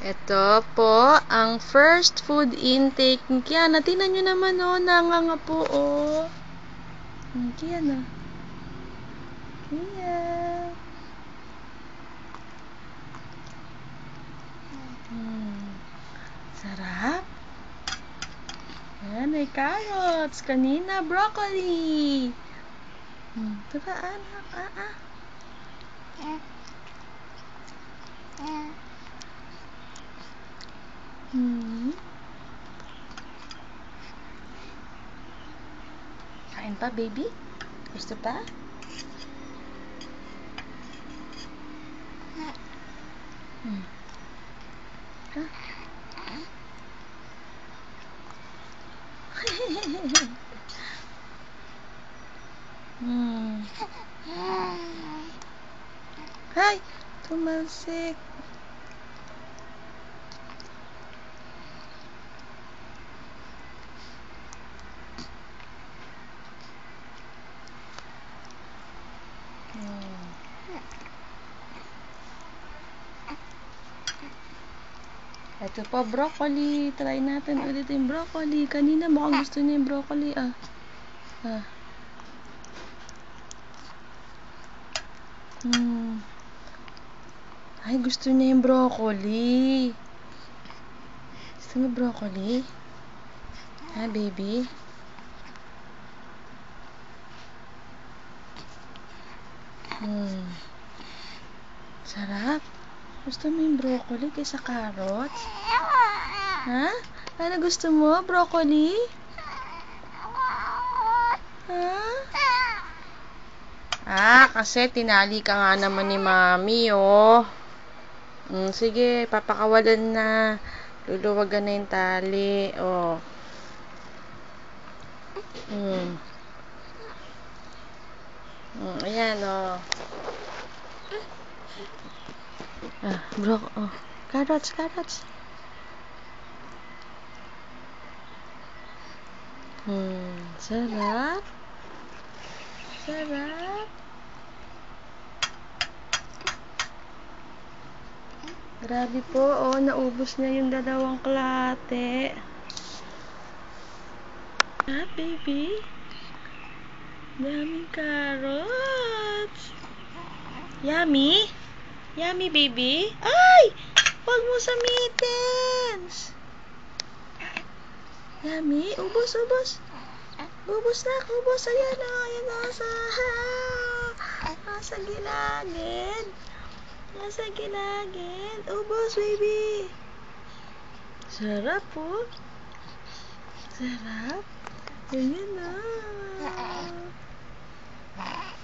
Ito po ang first food intake ni Kiana. Tingnan nyo naman, oh, nanganga po, oh. Kiana. Kiana. Sarap. Ayan, may carrots. Kanina, broccoli. Diba, anak? Kain pa, baby? Gusto pa? Hay! Tumalsik. Ito pa, broccoli. Try natin ulit yung broccoli. Kanina mukhang gusto niya yung broccoli, Ay, gusto niya yung broccoli. Gusto mo broccoli? Ha, baby? Sarap. Gusto mo yung broccoli kaysa carrots? Ha? Ano gusto mo? Broccoli? Ha? Kasi tinali ka nga naman ni Mami, oh. Sige, papakawalan na. Luluwagan na yung tali, oh. Ayan, oh. Carrots. Sarap. Grabe po, oh, naubos niya yung 2 kalahati. Baby? Daming carrots. Yummy? Yummy, baby? Ay! Huwag mo samitin! Yummy? Ubos. Ubos na. Ayan na. Nasa gilagid. Ubos, baby. Sarap po. Sarap. Ayan na.